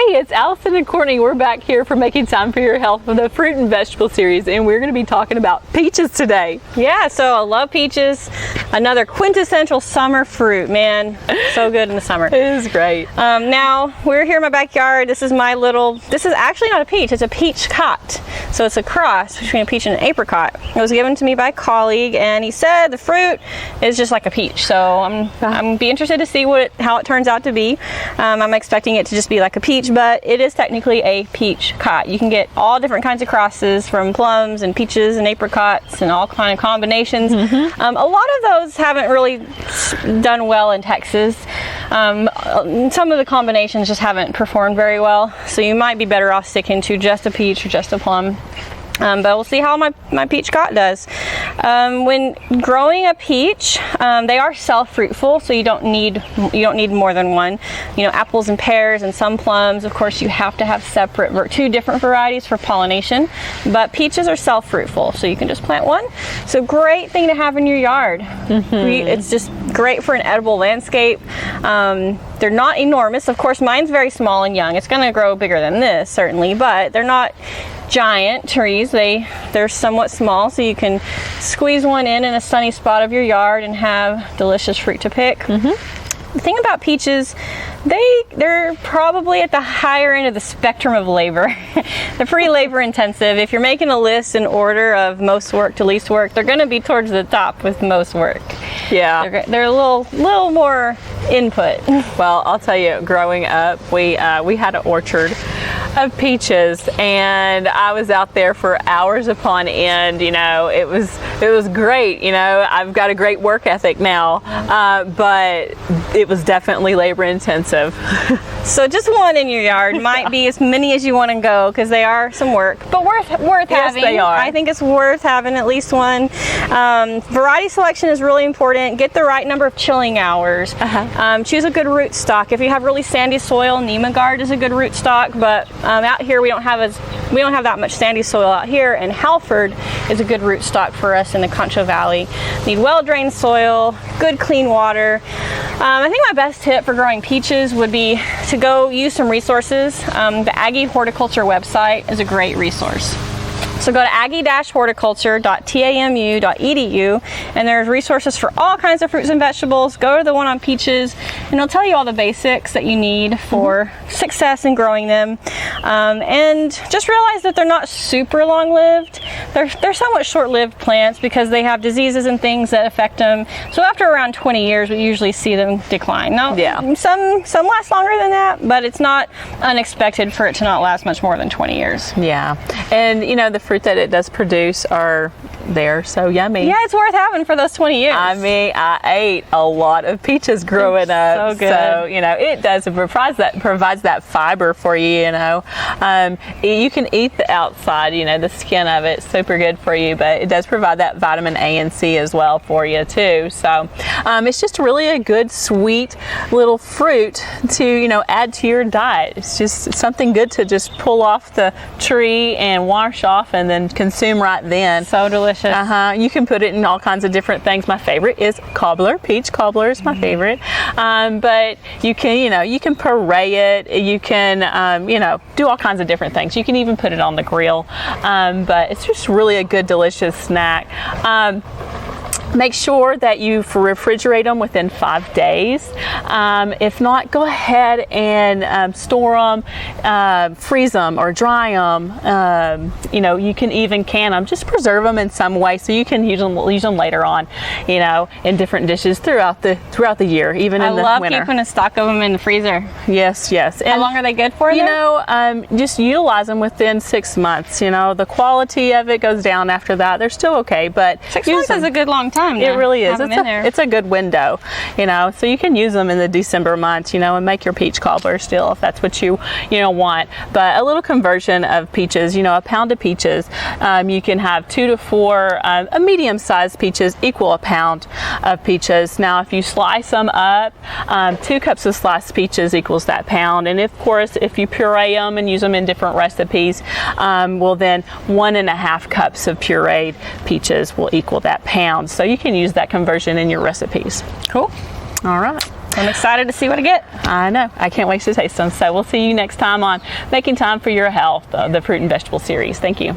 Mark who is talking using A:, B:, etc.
A: it's Allison and Courtney. We're back here for Making Time for Your Health for the fruit and vegetable series, and we're going to be talking about peaches today.
B: Yeah, so I love peaches. Another quintessential summer fruit, man. So good in the summer.
A: It is great.
B: Now, we're here in my backyard. This is actually not a peach, it's a peach cot. So it's a cross between a peach and an apricot. It was given to me by a colleague, and he said the fruit is just like a peach. So I'm be interested to see how it turns out to be. I'm expecting it to just be like a peach, but it is technically a peach cot. You can get all different kinds of crosses from plums and peaches and apricots and all kind of combinations. A lot of those haven't really done well in Texas. Some of the combinations just haven't performed very well, so you might be better off sticking to just a peach or just a plum. But we'll see how my peach cot does. When growing a peach, they are self-fruitful, so you don't need more than one. You know, apples and pears and some plums, of course, you have to have two different varieties for pollination. But peaches are self-fruitful, so you can just plant one. So great thing to have in your yard. It's just great for an edible landscape. They're not enormous. Of course, mine's very small and young. It's going to grow bigger than this, certainly, but they're not giant trees. They're somewhat small, so you can squeeze one in a sunny spot of your yard and have delicious fruit to pick. The thing about peaches, they're probably at the higher end of the spectrum of labor. They're pretty labor intensive. If you're making a list in order of most work to least work, they're going to be towards the top with most work.
A: Yeah,
B: they're a little more input.
A: Well, I'll tell you, growing up, we had an orchard of peaches, and I was out there for hours upon end. You know, it was great. You know, I've got a great work ethic now, but it was definitely labor intensive.
B: So just one in your yard might be as many as you want to go, because they are some work, but worth having.
A: Yes, they are.
B: I think it's worth having at least one. Variety selection is really important. Get the right number of chilling hours. Choose a good root stock. If you have really sandy soil, Nemagard is a good root stock, but out here we don't have that much sandy soil out here, and Halford is a good root stock for us in the Concho Valley. Need well-drained soil, good clean water. I think my best tip for growing peaches would be to go use some resources. The Aggie Horticulture website is a great resource. So go to aggie-horticulture.tamu.edu, and there's resources for all kinds of fruits and vegetables. Go to the one on peaches, and it'll tell you all the basics that you need for success in growing them. And just realize that they're not super long-lived. They're somewhat short-lived plants because they have diseases and things that affect them. So after around 20 years, we usually see them decline. Now, some last longer than that, but it's not unexpected for it to not last much more than 20 years.
A: Yeah, and you know, the fruit that it does produce they're so yummy.
B: Yeah, it's worth having for those 20 years.
A: I mean, I ate a lot of peaches growing up.
B: So good.
A: So, you know, it provides that fiber for you, you know. You can eat the outside, you know, the skin of it, super good for you, but it does provide that vitamin A and C as well for you too. So it's just really a good, sweet little fruit to, you know, add to your diet. It's just something good to just pull off the tree and wash off and then consume right then.
B: So delicious.
A: You can put it in all kinds of different things. My favorite is cobbler. Peach cobbler is my favorite. But you can, you know, you can puree it. You can, you know, do all kinds of different things. You can even put it on the grill. But it's just really a good, delicious snack. Make sure that you refrigerate them within 5 days. If not, go ahead and store them, freeze them or dry them. You know, you can even can them. Just preserve them in some way so you can use them later on, you know, in different dishes throughout the year, even in the winter. I love
B: keeping a stock of them in the freezer.
A: Yes, yes.
B: And how long are they good for?
A: You know, just utilize them within 6 months. You know, the quality of it goes down after that. They're still okay, but
B: 6 months is a good long time.
A: It really is. It's a good window, you know, so you can use them in the December months, you know, and make your peach cobbler still if that's what you want. But a little conversion of peaches, you know, a pound of peaches, you can have 2 to 4 a medium-sized peaches equal a pound of peaches. Now, if you slice them up, 2 cups of sliced peaches equals that pound. And of course, if you puree them and use them in different recipes, well then 1.5 cups of pureed peaches will equal that pound. So you can use that conversion in your recipes.
B: Cool.
A: All right.
B: I'm excited to see what I get.
A: I know. I can't wait to taste them. So we'll see you next time on Making Time for Your Health, the fruit and vegetable series. Thank you.